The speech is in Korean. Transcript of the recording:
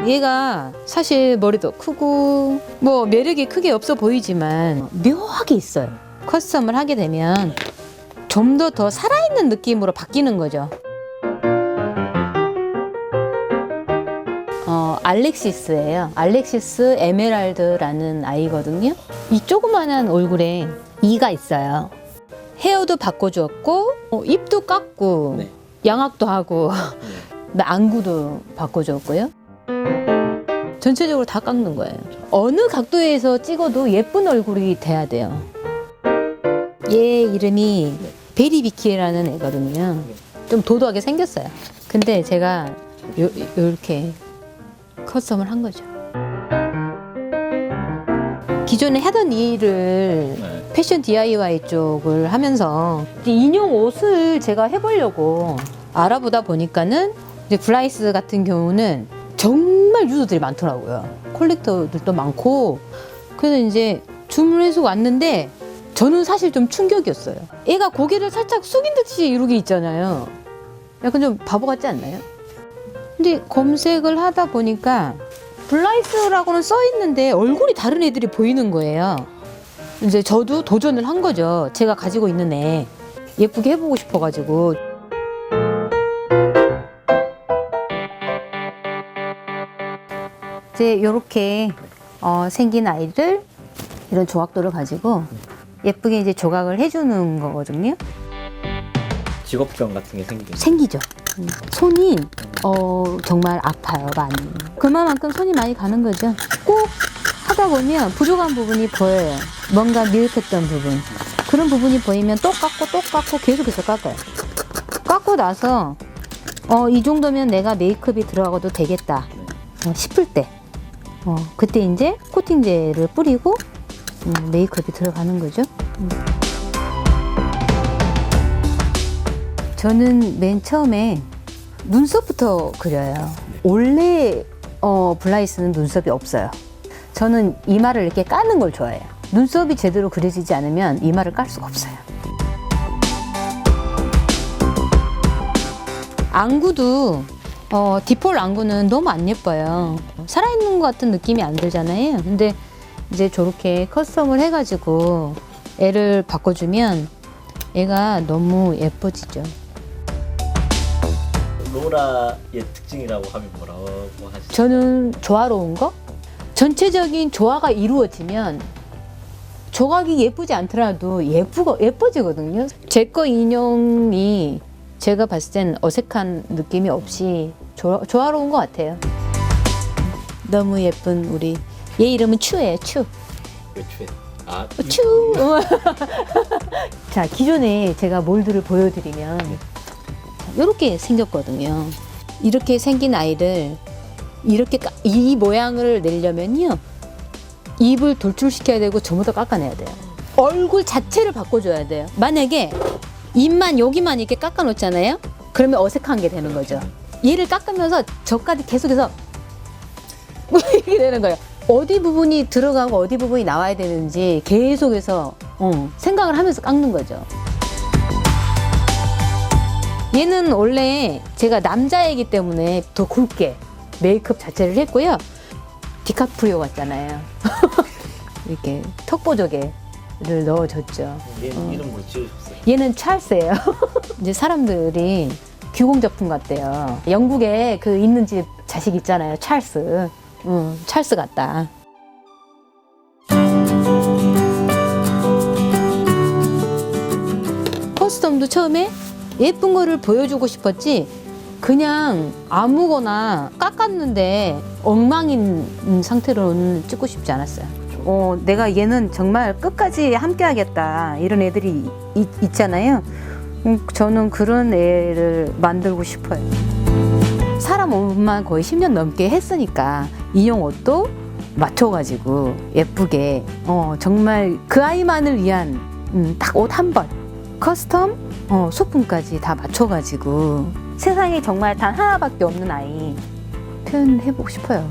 얘가 사실 머리도 크고 뭐 매력이 크게 없어 보이지만 묘하게 있어요. 커스텀을 하게 되면 좀 더 살아있는 느낌으로 바뀌는 거죠. 알렉시스예요. 알렉시스 에메랄드라는 아이거든요. 이 조그만한 얼굴에 이가 있어요. 헤어도 바꿔주었고 입도 깎고 네. 양악도 하고 안구도 바꿔줬고요. 전체적으로 다 깎는 거예요. 어느 각도에서 찍어도 예쁜 얼굴이 돼야 돼요. 얘 이름이 베리비키라는 애거든요. 좀 도도하게 생겼어요. 근데 제가 요렇게 커스텀을 한 거죠. 기존에 하던 일을 패션 DIY 쪽을 하면서 인형 옷을 제가 해보려고 알아보다 보니까는 이제 블라이스 같은 경우는 정말 유저들이 많더라고요. 콜렉터들도 많고. 그래서 이제 주문해서 왔는데 저는 사실 좀 충격이었어요. 애가 고개를 살짝 숙인 듯이 이러게 있잖아요. 약간 좀 바보 같지 않나요? 근데 검색을 하다 보니까 블라이스라고는 써 있는데 얼굴이 다른 애들이 보이는 거예요. 이제 저도 도전을 한 거죠. 제가 가지고 있는 애 예쁘게 해보고 싶어가지고. 이제 이렇게 생긴 아이를 이런 조각도를 가지고 예쁘게 이제 조각을 해주는 거거든요. 직업병 같은 게 생기죠. 생기죠. 손이 정말 아파요, 많이. 그만큼 손이 많이 가는 거죠. 꼭 하다 보면 부족한 부분이 보여요. 뭔가 미흡했던 부분. 그런 부분이 보이면 또 깎고 계속해서 깎아요. 깎고 나서 이 정도면 내가 메이크업이 들어가도 되겠다 싶을 때 그때 이제 코팅제를 뿌리고 메이크업이 들어가는 거죠. 저는 맨 처음에 눈썹부터 그려요. 원래 블라이스는 눈썹이 없어요. 저는 이마를 이렇게 까는 걸 좋아해요. 눈썹이 제대로 그려지지 않으면 이마를 깔 수가 없어요. 안구도 디폴 안구는 너무 안 예뻐요. 살아있는 것 같은 느낌이 안 들잖아요. 근데 이제 저렇게 커스텀을 해가지고 애를 바꿔주면 애가 너무 예뻐지죠. 로라의 특징이라고 하면 뭐라고 하시죠? 저는 조화로운 거? 전체적인 조화가 이루어지면 조각이 예쁘지 않더라도 예뻐지거든요. 제 거 인형이 제가 봤을 땐 어색한 느낌이 없이 조화로운 것 같아요. 너무 예쁜 우리 얘 이름은 추예요. 추. 왜 추해? 추. 자, 기존에 제가 몰드를 보여드리면 이렇게 생겼거든요. 이렇게 생긴 아이를 이렇게 이 모양을 내려면요 입을 돌출시켜야 되고 전부 다 깎아내야 돼요. 얼굴 자체를 바꿔줘야 돼요. 만약에 입만 여기만 이렇게 깎아놓잖아요. 그러면 어색한 게 되는 거죠. 얘를 깎으면서 저까지 계속해서 이렇게 되는 거예요. 어디 부분이 들어가고 어디 부분이 나와야 되는지 계속해서 생각을 하면서 깎는 거죠. 얘는 원래 제가 남자이기 때문에 더 굵게 메이크업 자체를 했고요. 디카프리오 같잖아요. 이렇게 턱보조개를 넣어줬죠. 얘는 이름 뭐 지으셨어요? 얘는 찰스예요. 이제 사람들이 귀공작품 같대요. 영국에 그 있는 집 자식 있잖아요. 찰스. 찰스 같다. 커스텀도 처음에 예쁜 거를 보여주고 싶었지 그냥 아무거나 깎았는데 엉망인 상태로는 찍고 싶지 않았어요. 내가 얘는 정말 끝까지 함께 하겠다 이런 애들이 있잖아요. 저는 그런 애를 만들고 싶어요. 사람 옷만 거의 10년 넘게 했으니까 인형 옷도 맞춰가지고 예쁘게 정말 그 아이만을 위한 딱 옷 한 벌 커스텀 소품까지 다 맞춰가지고 세상에 정말 단 하나밖에 없는 아이 표현해보고 싶어요.